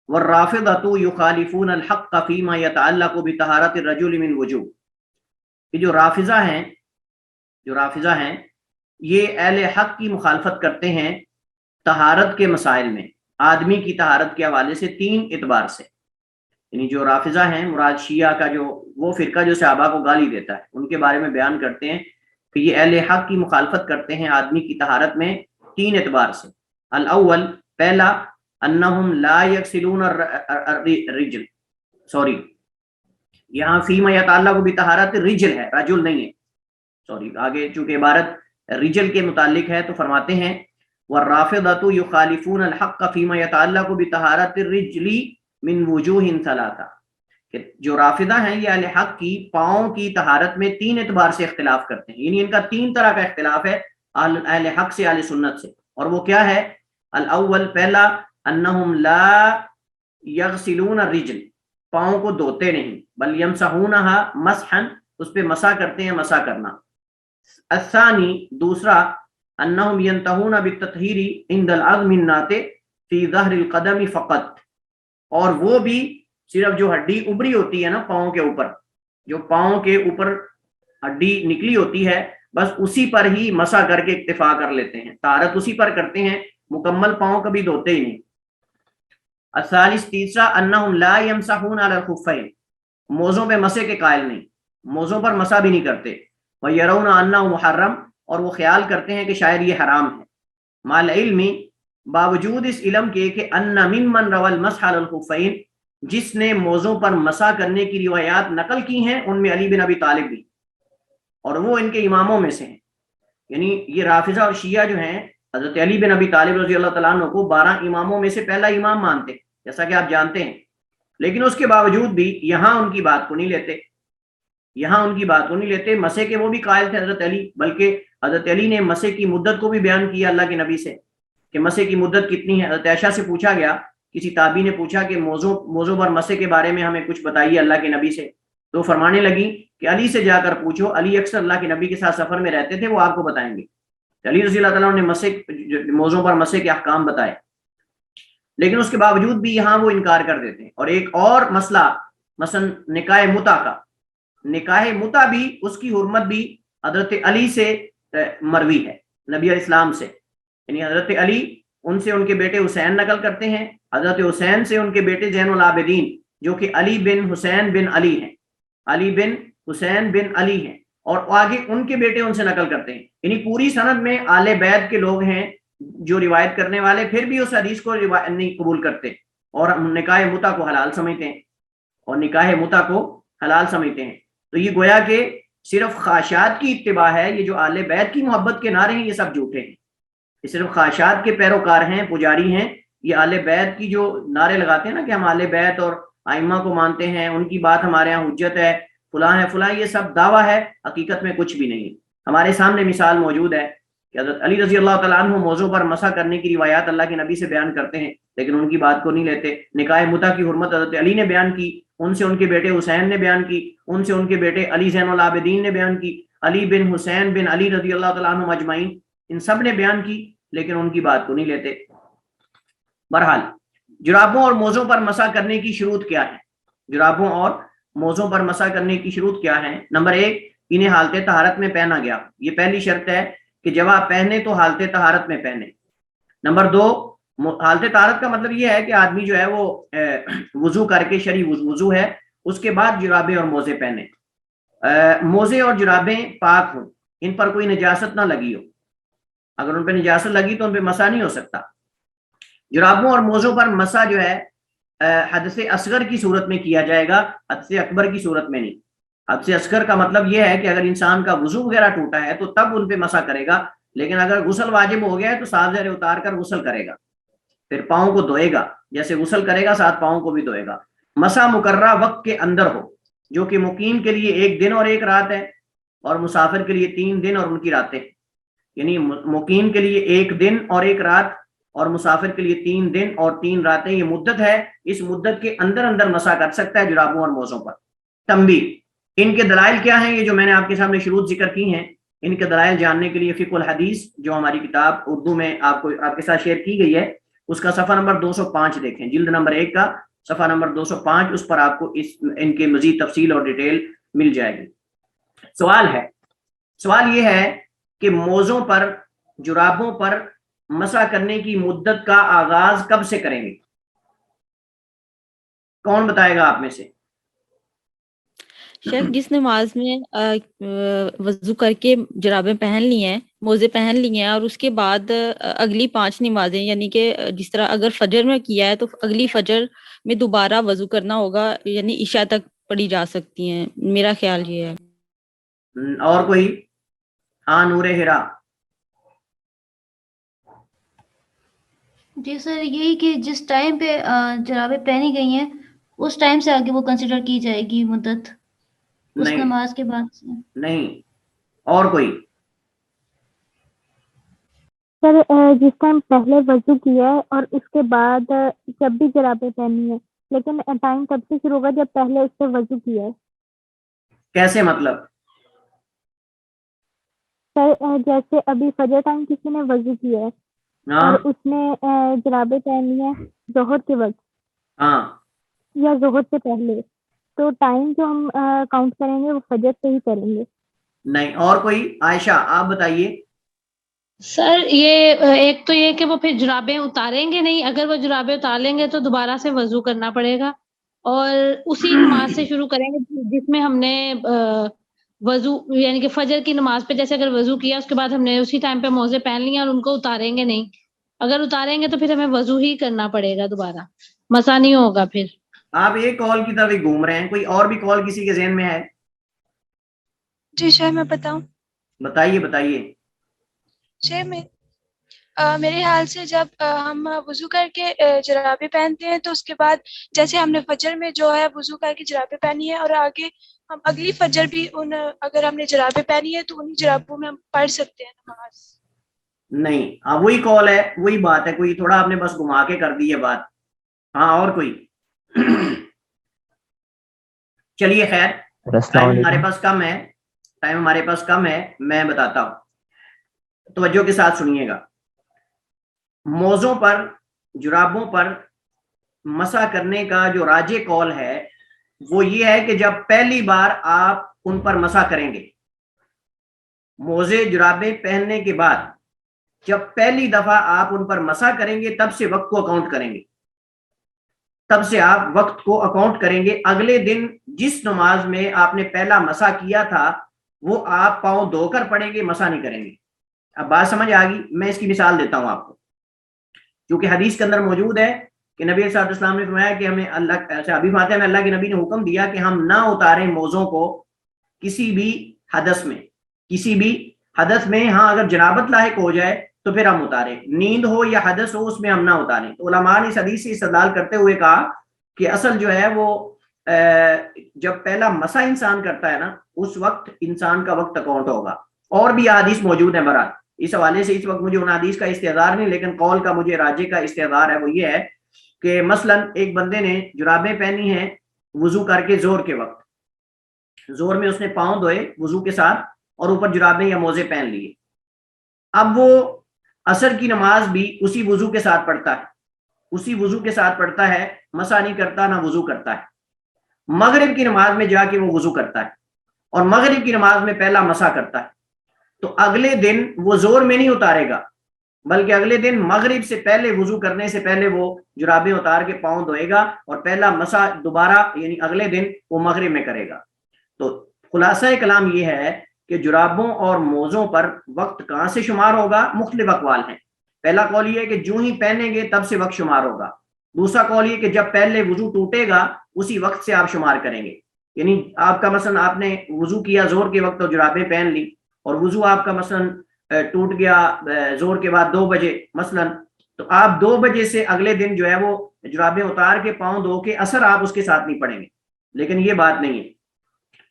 والرافضة يخالفون الحق فيما يتعلق بطہارت الرجل من وجوہ، کہ جو رافضہ ہیں یہ اہل حق کی مخالفت کرتے ہیں طہارت کے مسائل میں، آدمی کی طہارت کے حوالے سے 3 اعتبار سے. یعنی جو رافضہ ہیں مراد شیعہ کا جو وہ فرقہ جو صحابہ کو گالی دیتا ہے ان کے بارے میں بیان کرتے ہیں کہ یہ اہل حق کی مخالفت کرتے ہیں آدمی کی طہارت میں 3 اعتبار سے. الاول، پہلا، انہم لا یغسلون الرجل، یہاں فیما یتعلق بطہارت الرجل ہے، رجل نہیں ہے، آگے چونکہ عبارت رجل کے متعلق ہے تو فرماتے ہیں والرافضة یخالفون الحق فیما یتعلق بطہارت الرجل من وجوہ ثلاثہ، کہ جو رافضہ ہیں یہ اہل حق کی پاؤں کی طہارت میں 3 اعتبار سے اختلاف کرتے ہیں. یعنی ان کا 3 طرح کا اختلاف ہے اہل حق سے اہل سنت سے. اور وہ کیا ہے؟ الاول، پہلا، انہم لا یغسلون الرجل، پاؤں کو دھوتے نہیں، بل یمسحونہا مسحا، اس پہ مسح کرتے ہیں مسح کرنا. الثانی، دوسرا، انہم ینتہون بالتطہیر عند العظم الناتئ فی ظہر القدم فقط، اور وہ بھی صرف جو ہڈی ابری ہوتی ہے نا پاؤں کے اوپر، جو پاؤں کے اوپر ہڈی نکلی ہوتی ہے بس اسی پر ہی مسح کر کے اکتفا کر لیتے ہیں، طہارت اسی پر کرتے ہیں، مکمل پاؤں کبھی دھوتے ہی نہیں. الثالث، تیسرا، انہم لا یمسحون علی الخفین، موزوں پہ مسح کے قائل نہیں، موزوں پر مسح بھی نہیں کرتے. ویرون انہ محرم، اور وہ خیال کرتے ہیں کہ شاید یہ حرام ہے. مع العلم، باوجود اس علم کے کہ ان ممن روى المسح علی الخفین، جس نے موزوں پر مسح کرنے کی روایات نقل کی ہیں ان میں علی بن ابی طالب بھی، اور وہ ان کے اماموں میں سے ہیں. یعنی یہ رافضہ اور شیعہ جو ہیں حضرت علی بن ابی طالب رضی اللہ تعالیٰ عنہ کو 12 اماموں میں سے پہلا امام مانتے جیسا کہ آپ جانتے ہیں، لیکن اس کے باوجود بھی یہاں ان کی بات کو نہیں لیتے. مسح کے وہ بھی قائل تھے حضرت علی، بلکہ حضرت علی نے مسح کی مدت کو بھی بیان کیا اللہ کے نبی سے کہ مسح کی مدت کتنی ہے. حضرت عائشہ سے پوچھا گیا، کسی تابعی نے پوچھا کہ موضوع پر مسح کے بارے میں ہمیں کچھ بتائیے اللہ کے نبی سے، تو فرمانے لگی کہ علی سے جا کر پوچھو، علی اکثر اللہ کے نبی کے ساتھ سفر میں رہتے تھے، وہ آپ کو بتائیں گے. علی رضی اللہ تعالیٰ نے موضوع پر مسح کے احکام بتائے، لیکن اس کے باوجود بھی یہاں وہ انکار کر دیتے ہیں. اور ایک اور مسئلہ، مثلا نکاح متع کا، نکاح متع بھی اس کی حرمت بھی حضرت علی سے مروی ہے، نبی علیہ السلام سے. یعنی حضرت علی ان سے ان کے بیٹے حسین نقل کرتے ہیں، حضرت حسین سے ان کے بیٹے زین العابدین جو کہ علی بن حسین بن علی ہیں، علی بن حسین بن علی ہیں، اور آگے ان کے بیٹے ان سے نقل کرتے ہیں. یعنی پوری سند میں آل بیت کے لوگ ہیں جو روایت کرنے والے، پھر بھی اس حدیث کو نہیں قبول کرتے اور نکاح متع کو حلال سمجھتے ہیں. تو یہ گویا کہ صرف خواہشات کی اتباع ہے. یہ جو آل بیت کی محبت کے نعرے ہیں یہ سب جھوٹے ہیں، یہ صرف خواہشات کے پیروکار ہیں، پجاری ہیں. یہ آل بیت کی جو نعرے لگاتے ہیں نا کہ ہم آل بیت اور ائمہ کو مانتے ہیں، ان کی بات ہمارے ہاں حجت ہے، فلاں ہے فلاں، یہ سب دعویٰ ہے، حقیقت میں کچھ بھی نہیں. ہمارے سامنے مثال موجود ہے کہ حضرت علی رضی اللہ تعالیٰ عنہ موضوع پر مسح کرنے کی روایات اللہ کے نبی سے بیان کرتے ہیں لیکن ان کی بات کو نہیں لیتے. نکاح متع کی حرمت حضرت علی نے بیان کی، ان سے ان کے بیٹے حسین نے بیان کی، ان سے ان کے بیٹے علی زین العابدین نے بیان کی، علی بن حسین بن علی رضی اللہ تعالیٰ عنہ اجمعین، ان سب نے بیان کی، لیکن ان کی بات کو نہیں لیتے. بہرحال جرابوں اور موزوں پر مسح کرنے کی شروط کیا ہے؟ جرابوں اور موزوں پر مسح کرنے کی شروط کیا ہے؟ نمبر 1، انہیں حالت طہارت میں پہنا گیا، یہ پہلی شرط ہے کہ جب آپ پہنے تو حالت طہارت میں پہنے. نمبر 2، حالت طہارت کا مطلب یہ ہے کہ آدمی جو ہے وہ وضو کر کے، شرعی وضو ہے، اس کے بعد جرابیں اور موزے پہنے. موزے اور جرابیں پاک ہوں، ان پر کوئی نجاست نہ لگی ہو. اگر ان پہ نجاست لگی تو ان پہ مسح نہیں ہو سکتا. جرابوں اور موزوں پر مسح جو ہے حدث اصغر کی صورت میں کیا جائے گا، حدث اکبر کی صورت میں نہیں. حد سے اصغر کا مطلب یہ ہے کہ اگر انسان کا وضو وغیرہ ٹوٹا ہے تو تب ان پہ مسح کرے گا، لیکن اگر غسل واجب ہو گیا ہے تو ساتھ زہریں اتار کر غسل کرے گا، پھر پاؤں کو دھوئے گا، جیسے غسل کرے گا ساتھ پاؤں کو بھی دھوئے گا۔ مسح مقررہ وقت کے اندر ہو، جو کہ مقیم کے لیے 1 دن اور 1 رات ہے، اور مسافر کے لیے 3 دن اور ان کی راتیں، یعنی مقیم کے لیے 1 دن اور 1 رات اور مسافر کے لیے 3 دن اور 3 راتیں، یہ مدت ہے، اس مدت کے اندر اندر مسح کر سکتا ہے جرابوں اور موزوں پر۔ تنبیہ، ان کے دلائل کیا ہیں؟ یہ جو میں نے آپ کے سامنے شروط ذکر کی ہیں، ان کے دلائل جاننے کے لیے فقہ الحدیث جو ہماری کتاب اردو میں آپ کے ساتھ شیئر کی گئی ہے، اس کا صفحہ نمبر 205 دیکھیں، جلد نمبر 1 کا صفحہ نمبر 205، اس پر آپ کو ان کے مزید تفصیل اور ڈیٹیل مل جائے گی۔ سوال یہ ہے کہ موزوں پر، جرابوں پر مسح کرنے کی مدت کا آغاز کب سے کریں گے؟ کون بتائے گا آپ میں سے؟ شیخ، جس نماز میں وضو کر کے جرابیں پہن لی ہیں، موزے پہن لی ہیں، اور اس کے بعد اگلی 5 نمازیں، یعنی کہ جس طرح اگر فجر میں کیا ہے تو اگلی فجر میں دوبارہ وضو کرنا ہوگا، یعنی عشاء تک پڑھی جا سکتی ہیں، میرا خیال یہ ہے۔ اور کوئی؟ ہاں نور ہرا۔ جی سر، یہی کہ جس ٹائم پہ جرابیں پہنی گئی ہیں اس ٹائم سے آگے وہ کنسیڈر کی جائے گی مدت، اس نہیں نماز کے بعد سے۔ نہیں، اور کوئی؟ سر جس ٹائم پہلے وضو کیا ہے اور اس کے بعد جب بھی جرابیں پہنی ہے، لیکن ٹائم تب سے شروع ہوگا جب پہلے اس سے وضو کیا ہے۔ کیسے مطلب؟ سر جیسے ابھی فجر ٹائم کسی نے وضو کیا ہے ہاں اور اس نے جرابیں پہنی ہے ظہر کے وقت ہاں، یا ظہر سے پہلے، تو ٹائم جو ہم کاؤنٹ کریں گے وہ فجر سے ہی کریں گے۔ نہیں، اور کوئی؟ عائشہ آپ بتائیے۔ سر یہ ایک تو یہ کہ وہ پھر جرابیں اتاریں گے نہیں، اگر وہ جرابیں اتار لیں گے تو دوبارہ سے وضو کرنا پڑے گا، اور اسی نماز سے شروع کریں گے جس میں ہم نے وضو، یعنی کہ فجر کی نماز پہ جیسے اگر وضو کیا اس کے بعد ہم نے اسی ٹائم پہ موزے پہن لیے اور ان کو اتاریں گے نہیں، اگر اتاریں گے تو پھر ہمیں وضو ہی کرنا پڑے گا، دوبارہ مسا نہیں ہوگا پھر۔ آپ ایک کال کی طرف ہی گھوم رہے ہیں، کوئی اور بھی کال کسی کے ذہن میں ہے؟ جی شاید میں بتاؤں۔ بتائیے۔ شاید میرے خیال سے جب ہم وضو کر کے جرابیں پہنتے ہیں تو اس کے بعد جیسے ہم نے فجر میں جو ہے وضو کر کے جرابیں پہنی ہے، اور آگے ہم اگلی فجر بھی اگر ہم نے جرابیں پہنی ہے تو انہی جرابوں میں ہم پڑھ سکتے ہیں نماز۔ نہیں، ہاں وہی کال ہے، وہی بات ہے، کوئی تھوڑا آپ نے بس گھما کے کر دی ہے بات۔ ہاں اور کوئی؟ چلیے خیر، ٹائم ہمارے پاس کم ہے، میں بتاتا ہوں، توجہ کے ساتھ سنیے گا۔ موزوں پر، جرابوں پر مسح کرنے کا جو راجح قول ہے وہ یہ ہے کہ جب پہلی بار آپ ان پر مسح کریں گے، موزے جرابیں پہننے کے بعد جب پہلی دفعہ آپ ان پر مسح کریں گے تب سے وقت کو اکاؤنٹ کریں گے، تب سے آپ وقت کو اکاؤنٹ کریں گے۔ اگلے دن جس نماز میں آپ نے پہلا مسح کیا تھا وہ آپ پاؤں دھو کر پڑیں گے، مسح نہیں کریں گے۔ اب بات سمجھ آ گئی؟ میں اس کی مثال دیتا ہوں آپ کو، کیونکہ حدیث کے اندر موجود ہے کہ نبی صلی اللہ علیہ وسلم نے فرمایا کہ ہمیں ابھی فاتحہ میں اللہ کے نبی نے حکم دیا کہ ہم نہ اتاریں موزوں کو کسی بھی حدث میں، ہاں اگر جنابت لاحق ہو جائے تو پھر ہم اتاریں، نیند ہو یا حدث ہو اس میں ہم نہ اتاریں۔ تو علماء نے اس حدیث سے استدلال کرتے ہوئے کہا کہ اصل جو ہے وہ جب پہلا مسح انسان کرتا ہے نا اس وقت انسان کا وقت اکاؤنٹ ہوگا۔ اور بھی حدیث موجود ہیں، برحال اس حوالے سے اس وقت مجھے ان حدیث کا استحضار نہیں، لیکن قول کا مجھے راجح کا استحضار ہے، وہ یہ ہے کہ مثلا ایک بندے نے جرابیں پہنی ہیں وضو کر کے زور کے وقت، زور میں اس نے پاؤں دھوئے وضو کے ساتھ اور اوپر جرابیں یا موزے پہن لیے، اب وہ عصر کی نماز بھی اسی وضو کے ساتھ پڑھتا ہے، مسح نہیں کرتا نہ وضو کرتا ہے۔ مغرب کی نماز میں جا کے وہ وضو کرتا ہے اور مغرب کی نماز میں پہلا مسح کرتا ہے، تو اگلے دن وہ زور میں نہیں اتارے گا بلکہ اگلے دن مغرب سے پہلے وضو کرنے سے پہلے وہ جرابیں اتار کے پاؤں دھوئے گا اور پہلا مسح دوبارہ یعنی اگلے دن وہ مغرب میں کرے گا۔ تو خلاصہ کلام یہ ہے کہ جرابوں اور موزوں پر وقت کہاں سے شمار ہوگا؟ مختلف اقوال ہیں۔ پہلا قول یہ ہے کہ جو ہی پہنیں گے تب سے وقت شمار ہوگا، دوسرا قول یہ کہ جب پہلے وضو ٹوٹے گا اسی وقت سے آپ شمار کریں گے، یعنی آپ کا مثلا آپ نے وضو کیا زور کے وقت اور جرابیں پہن لی، اور وضو آپ کا مثلا ٹوٹ گیا زور کے بعد 2 بجے مثلا، تو آپ 2 بجے سے اگلے دن جو ہے وہ جرابیں اتار کے پاؤں دھو کے اثر آپ اس کے ساتھ نہیں پڑیں گے، لیکن یہ بات نہیں ہے۔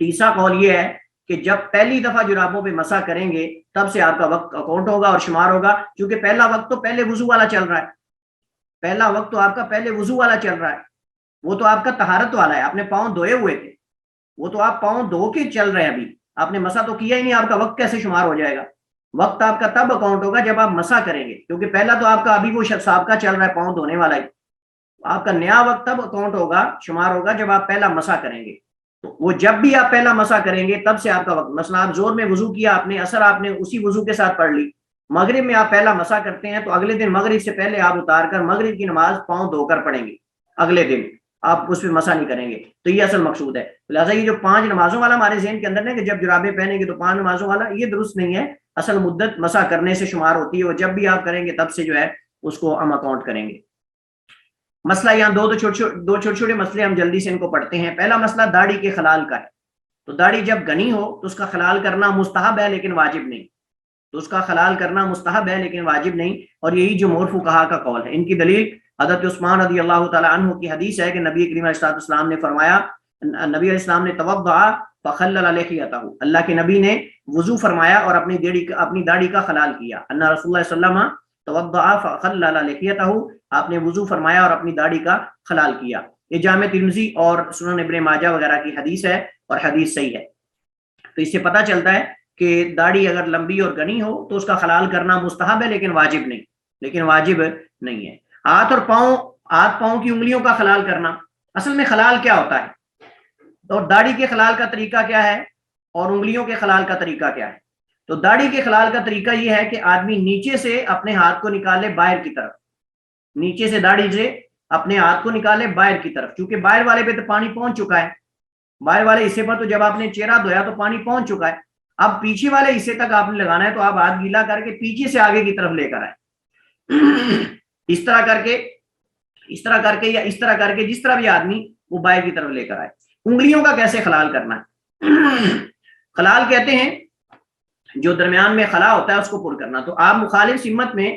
تیسرا قول یہ ہے کہ جب پہلی دفعہ جرابوں پہ مسح کریں گے تب سے آپ کا وقت اکاؤنٹ ہوگا اور شمار ہوگا، کیونکہ پہلا وقت تو پہلے وضو والا چل رہا ہے، پہلا وقت تو آپ کا پہلے وضو والا چل رہا ہے، وہ تو آپ کا طہارت والا ہے، آپ نے پاؤں دھوئے ہوئے تھے، وہ تو آپ پاؤں دھو کے چل رہے ہیں، ابھی آپ نے مسح تو کیا ہی نہیں، آپ کا وقت کیسے شمار ہو جائے گا؟ وقت آپ کا تب اکاؤنٹ ہوگا جب آپ مسح کریں گے، کیونکہ پہلا تو آپ کا ابھی وہ سابقہ چل رہا ہے پاؤں دھونے والا ہی، آپ کا نیا وقت تب اکاؤنٹ ہوگا، شمار ہوگا جب آپ پہلا مسح کریں گے۔ تو وہ جب بھی آپ پہلا مسح کریں گے تب سے آپ کا وقت، مثلا آپ زور میں وضو کیا، آپ نے اثر آپ نے اسی وضو کے ساتھ پڑھ لی، مغرب میں آپ پہلا مسح کرتے ہیں تو اگلے دن مغرب سے پہلے آپ اتار کر مغرب کی نماز پاؤں دھو کر پڑھیں گے، اگلے دن آپ اس پہ مسح نہیں کریں گے، تو یہ اصل مقصود ہے۔ لہٰذا یہ جو 5 نمازوں والا ہمارے ذہن کے اندر ہے کہ جب جرابیں پہنیں گے تو 5 نمازوں والا، یہ درست نہیں ہے، اصل مدت مسح کرنے سے شمار ہوتی ہے، اور جب بھی آپ کریں گے تب سے جو ہے اس کو ہم اکاؤنٹ کریں گے۔ مسئلہ یہاں دو چھوٹے چھوٹے مسئلے ہم جلدی سے ان کو پڑھتے ہیں۔ پہلا مسئلہ داڑھی کے خلال کا ہے، تو داڑھی جب گھنی ہو تو اس کا خلال کرنا مستحب ہے لیکن واجب نہیں، تو اس کا خلال کرنا مستحب ہے لیکن واجب نہیں، اور یہی جمہور فقہا کا قول ہے۔ ان کی دلیل حضرت عثمان رضی اللہ تعالی عنہ کی حدیث ہے کہ نبی کریم علیہ السلام نے فرمایا، نبی علیہ السلام نے توضع فخلل لحیتہ، اللہ کے نبی نے وضو فرمایا اور اپنی داڑھی کا خلال کیا، ان رسول اللہ صلی اللہ علیہ وسلم توضع فخلل لحیتہ، آپ نے وضو فرمایا اور اپنی داڑھی کا خلال کیا۔ یہ جامع ترمذی اور سنن ابن ماجہ وغیرہ کی حدیث ہے اور حدیث صحیح ہے۔ تو اس سے پتہ چلتا ہے کہ داڑھی اگر لمبی اور گھنی ہو تو اس کا خلال کرنا مستحب ہے لیکن واجب نہیں ہے۔ ہاتھ پاؤں کی انگلیوں کا خلال کرنا، اصل میں خلال کیا ہوتا ہے اور داڑھی کے خلال کا طریقہ کیا ہے اور انگلیوں کے خلال کا طریقہ کیا ہے؟ تو داڑھی کے خلال کا طریقہ یہ ہے کہ آدمی نیچے سے اپنے ہاتھ کو نکالے باہر کی طرف، نیچے سے داڑھی سے اپنے ہاتھ کو نکالے باہر کی طرف، کیونکہ باہر والے پہ تو پانی پہنچ چکا ہے، باہر والے حصے پر تو جب آپ نے چہرہ دھویا تو پانی پہنچ چکا ہے، اب پیچھے والے حصے تک آپ نے لگانا ہے، تو آپ ہاتھ گیلا کر کے پیچھے سے آگے کی طرف لے کر آئے، اس طرح کر کے یا اس طرح کر کے، جس طرح بھی آدمی وہ باہر کی طرف لے کر آئے۔ انگلیوں کا کیسے خلال کرنا ہے؟ خلال کہتے ہیں جو درمیان میں خلا ہوتا ہے اس کو پر کرنا، تو آپ مخالف سمت میں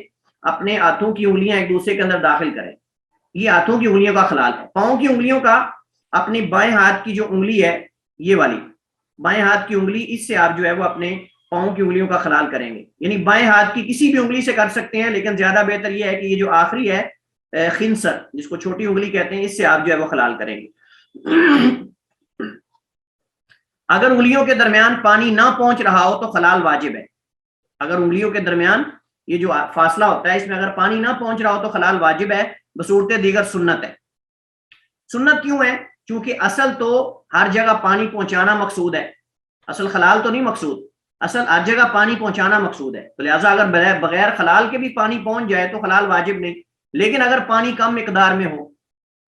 اپنے ہاتھوں کی انگلیاں ایک دوسرے کے اندر داخل کریں، یہ ہاتھوں کی انگلیوں کا خلال ہے۔ پاؤں کی انگلیوں کا، اپنی بائیں ہاتھ کی جو انگلی ہے یہ والی بائیں ہاتھ کی انگلی، اس سے آپ جو ہے وہ اپنے پاؤں کی انگلیوں کا خلال کریں گے، یعنی بائیں ہاتھ کی کسی بھی انگلی سے کر سکتے ہیں، لیکن زیادہ بہتر یہ ہے کہ یہ جو آخری ہے خنصر، جس کو چھوٹی انگلی کہتے ہیں، اس سے آپ جو ہے وہ خلال کریں گے۔ اگر انگلیوں کے درمیان پانی نہ پہنچ رہا ہو تو خلال واجب ہے، اگر انگلیوں کے درمیان یہ جو فاصلہ ہوتا ہے اس میں اگر پانی نہ پہنچ رہا ہو تو خلال واجب ہے، بصورت دیگر سنت ہے۔ سنت کیوں ہے؟ چونکہ اصل تو ہر جگہ پانی پہنچانا مقصود ہے، اصل خلال تو نہیں مقصود، اصل ہر جگہ پانی پہنچانا مقصود ہے، تو لہٰذا اگر بغیر خلال کے بھی پانی پہنچ جائے تو خلال واجب نہیں، لیکن اگر پانی کم مقدار میں ہو،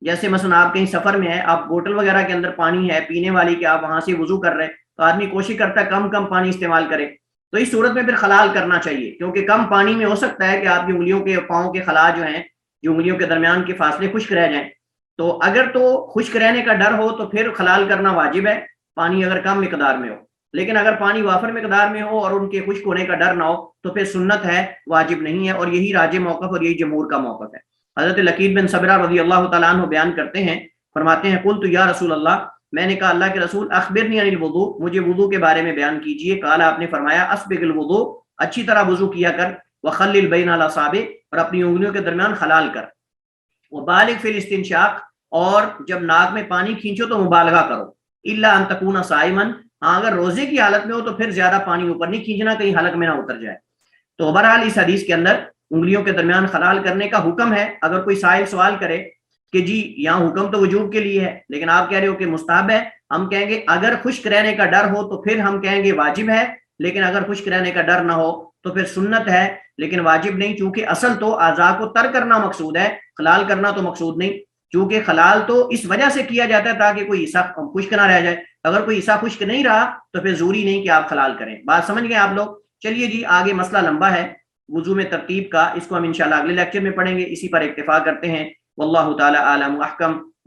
جیسے مثلا آپ کہیں سفر میں ہیں، آپ بوتل وغیرہ کے اندر پانی ہے پینے والی کہ آپ وہاں سے وضو کر رہے ہیں، تو آدمی کوشش کرتا ہے کم پانی استعمال کرے، تو اس صورت میں پھر خلال کرنا چاہیے، کیونکہ کم پانی میں ہو سکتا ہے کہ آپ کی انگلیوں کے پاؤں کے خلا جو ہیں، جو انگلیوں کے درمیان کے فاصلے خشک رہ جائیں، تو اگر تو خشک رہنے کا ڈر ہو تو پھر خلال کرنا واجب ہے، پانی اگر کم مقدار میں ہو، لیکن اگر پانی وافر مقدار میں ہو اور ان کے خشک ہونے کا ڈر نہ ہو تو پھر سنت ہے، واجب نہیں ہے، اور یہی راجح موقف اور یہی جمہور کا موقف ہے۔ حضرت لقید بن صبرہ رضی اللہ تعالیٰ عنہ بیان کرتے ہیں، فرماتے ہیں قلت یا رسول اللہ، میں نے کہا اللہ کے رسول اخبرنی عن الوضوء، مجھے وضو کے بارے میں بیان کیجئے، قال آپ نے فرمایا اسبغ الوضوء، اچھی طرح وضو کیا کر، وخلل بین الاصابع، اور اپنی انگلیوں کے درمیان خلال کر، وبالغ فی الاستنشاق، اور جب ناک میں پانی کھینچو تو مبالغہ کرو، الا ان تکون صائما، ہاں اگر روزے کی حالت میں ہو تو پھر زیادہ پانی اوپر نہیں کھینچنا، کہیں حلق میں نہ اتر جائے۔ تو بہرحال اس حدیث کے اندر انگلیوں کے درمیان خلال کرنے کا حکم ہے۔ اگر کوئی سائل سوال کرے کہ جی یہاں حکم تو وجوب کے لیے ہے لیکن آپ کہہ رہے ہو کہ مستحب ہے، ہم کہیں گے اگر خشک رہنے کا ڈر ہو تو پھر ہم کہیں گے واجب ہے، لیکن اگر خشک رہنے کا ڈر نہ ہو تو پھر سنت ہے لیکن واجب نہیں، چونکہ اصل تو اعضاء کو تر کرنا مقصود ہے، خلال کرنا تو مقصود نہیں، چونکہ خلال تو اس وجہ سے کیا جاتا ہے تاکہ کوئی حصہ خشک نہ رہ جائے، اگر کوئی حصہ خشک نہیں رہا تو پھر ضروری نہیں کہ آپ خلال کریں۔ بات سمجھ گئے آپ لوگ؟ چلیے جی آگے مسئلہ لمبا ہے وضو میں ترتیب کا، اس کو ہم انشاءاللہ اگلے لیکچر میں پڑھیں گے، اسی پر اکتفا کرتے ہیں۔ واللہ تعالی اعلم و احکم۔